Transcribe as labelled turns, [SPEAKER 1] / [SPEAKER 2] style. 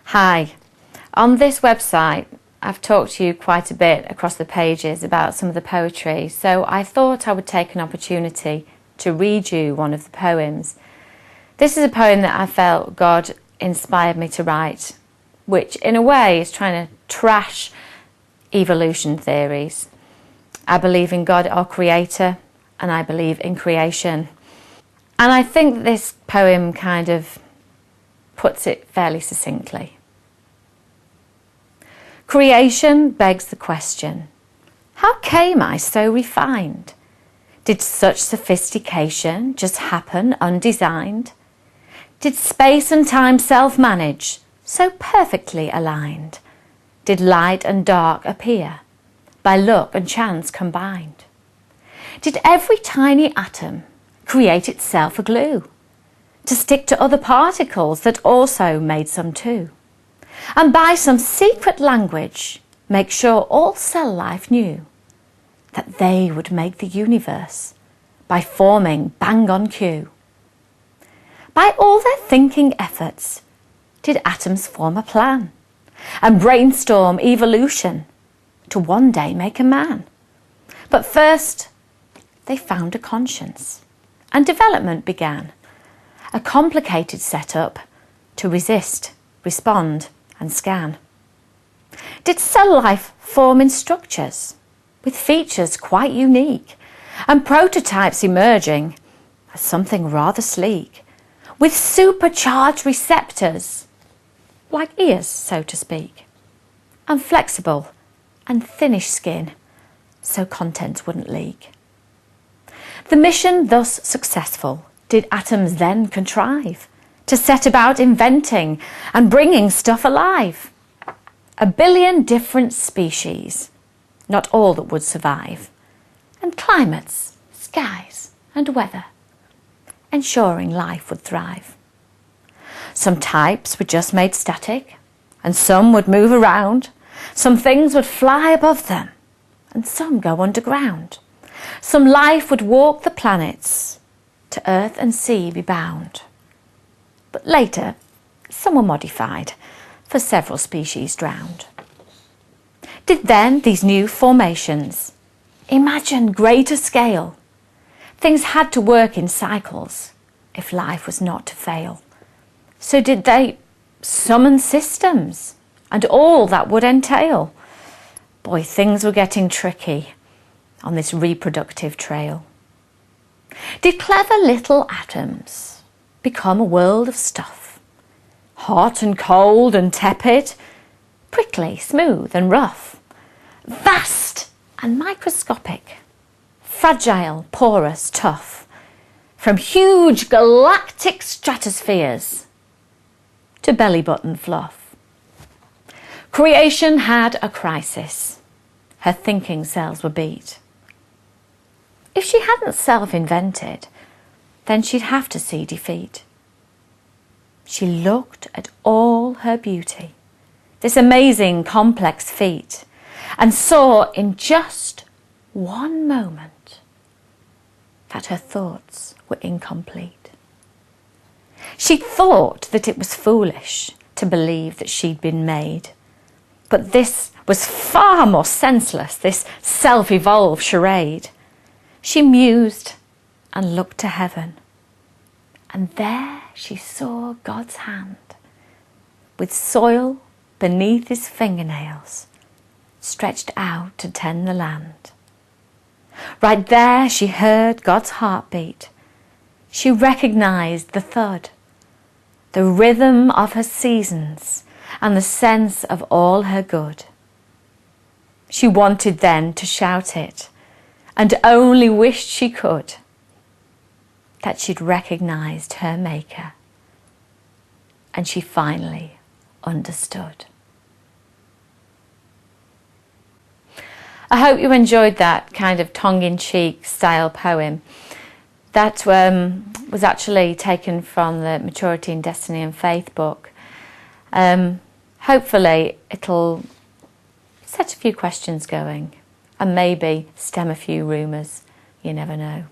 [SPEAKER 1] Hi, on this website I've talked to you quite a bit across the pages about some of the poetry, so I thought I would take an opportunity to read you one of the poems. This is a poem that I felt God inspired me to write, which in a way is trying to trash evolution theories. I believe in God, our creator, and I believe in creation. And I think this poem kind of puts it fairly succinctly. Creation begs the question, how came I so refined? Did such sophistication just happen undesigned? Did space and time self-manage, so perfectly aligned? Did light and dark appear, by luck and chance combined? Did every tiny atom create itself a glue, to stick to other particles that also made some too? And by some secret language make sure all cell life knew that they would make the universe by forming bang on cue. By all their thinking efforts did atoms form a plan and brainstorm evolution to one day make a man. But first they found a conscience and development began, a complicated setup to resist, respond and scan. Did cell life form in structures with features quite unique and prototypes emerging as something rather sleek, with supercharged receptors like ears, so to speak, and flexible and thinnish skin so contents wouldn't leak? The mission thus successful, did atoms then contrive to set about inventing and bringing stuff alive? 1 billion different species, not all that would survive, and climates, skies and weather, ensuring life would thrive. Some types were just made static, and some would move around. Some things would fly above them, and some go underground. Some life would walk the planets, to earth and sea be bound. But later, some were modified, for several species drowned. Did then these new formations imagine greater scale? Things had to work in cycles if life was not to fail. So did they summon systems and all that would entail? Boy, things were getting tricky on this reproductive trail. Did clever little atoms become a world of stuff, hot and cold and tepid, prickly, smooth and rough, vast and microscopic, fragile, porous, tough, from huge galactic stratospheres to belly button fluff? Creation had a crisis. Her thinking cells were beat. If she hadn't self-invented, then she'd have to see defeat. She looked at all her beauty, this amazing complex feat, and saw in just one moment that her thoughts were incomplete. She thought that it was foolish to believe that she'd been made, but this was far more senseless, this self-evolved charade. She mused and looked to heaven, and there she saw God's hand, with soil beneath his fingernails, stretched out to tend the land. Right there she heard God's heartbeat. She recognized the thud, the rhythm of her seasons, and the sense of all her good. She wanted then to shout it, and only wished she could, that she'd recognized her maker, and she finally understood. I hope you enjoyed that kind of tongue-in-cheek style poem. That was actually taken from the Maturity in Destiny and Faith book. Hopefully it'll set a few questions going and maybe stem a few rumours. You never know.